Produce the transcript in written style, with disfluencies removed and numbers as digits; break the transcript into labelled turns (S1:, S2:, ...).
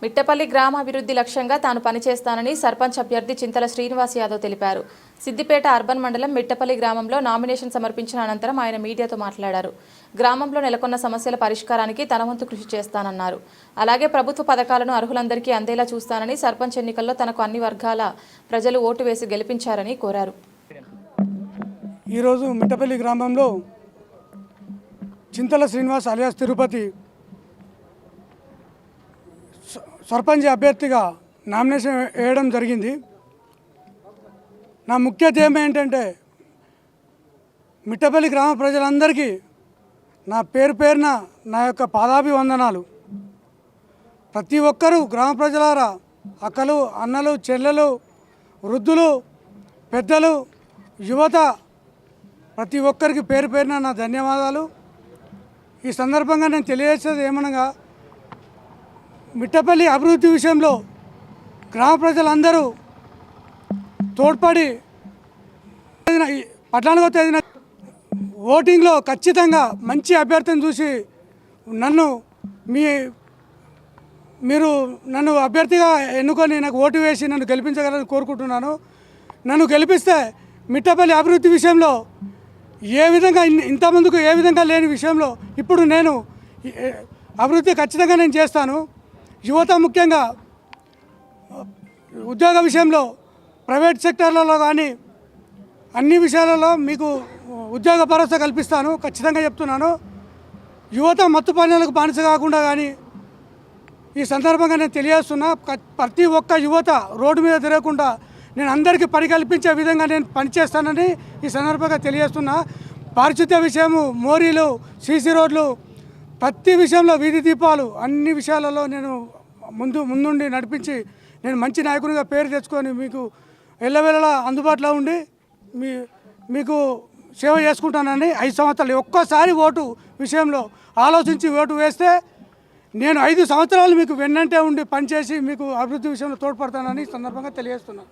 S1: మిట్టపల్లి గ్రామాభివృద్ధి లక్ష్యంగా తాను పనిచేస్తానని సర్పంచ్ అభ్యర్థి చింతల శ్రీనివాస్ యాదవ్ తెలిపారు. సిద్దిపేట అర్బన్ మండలం మిట్టపల్లి గ్రామంలో నామినేషన్ సమర్పించిన అనంతరం ఆయన మీడియాతో మాట్లాడారు. గ్రామంలో నెలకొన్న సమస్యల పరిష్కారానికి తన వంతు కృషి చేస్తానన్నారు. అలాగే ప్రభుత్వ పథకాలను అర్హులందరికీ అందేలా చూస్తానని, సర్పంచ్ ఎన్నికల్లో తనకు అన్ని వర్గాల ప్రజలు ఓటు వేసి గెలిపించారని కోరారు.
S2: ఈరోజు మిట్టపల్లి గ్రామంలో చింతల శ్రీనివాస్ అలియాస్ తిరుపతి సర్పంచ్ అభ్యర్థిగా నామినేషన్ వేయడం జరిగింది. నా ముఖ్య ధ్యేయం ఏంటంటే మిట్టపల్లి గ్రామ ప్రజలందరికీ నా పేరున నా యొక్క పాదాభివందనాలు. ప్రతి ఒక్కరూ గ్రామ ప్రజలారా, అక్కలు, అన్నలు, చెల్లెలు, వృద్ధులు, పెద్దలు, యువత, ప్రతి ఒక్కరికి పేరున నా ధన్యవాదాలు. ఈ సందర్భంగా నేను తెలియజేసేది ఏమనగా, మిట్టపల్లి అభివృద్ధి విషయంలో గ్రామ ప్రజలందరూ తోడ్పడి 14వ తేదీన ఓటింగ్లో ఖచ్చితంగా మంచి అభ్యర్థిని చూసి మీరు నన్ను అభ్యర్థిగా ఎన్నుకొని నాకు ఓటు వేసి నన్ను గెలిపించగలని కోరుకుంటున్నాను. నన్ను గెలిపిస్తే మిట్టపల్లి అభివృద్ధి విషయంలో ఏ విధంగా ఇంతకుముందుకు ఏ విధంగా లేని విషయంలో ఇప్పుడు నేను అభివృద్ధి ఖచ్చితంగా నేను చేస్తాను. యువత ముఖ్యంగా ఉద్యోగ విషయంలో ప్రైవేట్ సెక్టార్లలో కానీ అన్ని విషయాలలో మీకు ఉద్యోగ భరోసా కల్పిస్తాను, ఖచ్చితంగా చెప్తున్నాను. యువత మత్తు పానీయాలకు బానిస కాకుండా కానీ ఈ సందర్భంగా నేను తెలియజేస్తున్నా. ప్రతి ఒక్క యువత రోడ్డు మీద తిరగకుండా నేను అందరికీ పని కల్పించే విధంగా నేను పనిచేస్తానని ఈ సందర్భంగా తెలియజేస్తున్నా. పారిశుద్ధ్య విషయము, మోరీలు, సీసీ రోడ్లు, ప్రతి విషయంలో వీధి దీపాలు, అన్ని విషయాలలో నేను ముందుండి నడిపించి నేను మంచి నాయకునిగా పేరు తెచ్చుకొని మీకు ఎల్లవేళలా అందుబాటులో ఉండి మీకు సేవ చేసుకుంటానని 5 సంవత్సరాలు ఒక్కసారి ఓటు విషయంలో ఆలోచించి ఓటు వేస్తే నేను 5 సంవత్సరాలు మీకు వెన్నంటే ఉండి పనిచేసి మీకు అభివృద్ధి విషయంలో తోడ్పడతానని సందర్భంగా తెలియజేస్తున్నాను.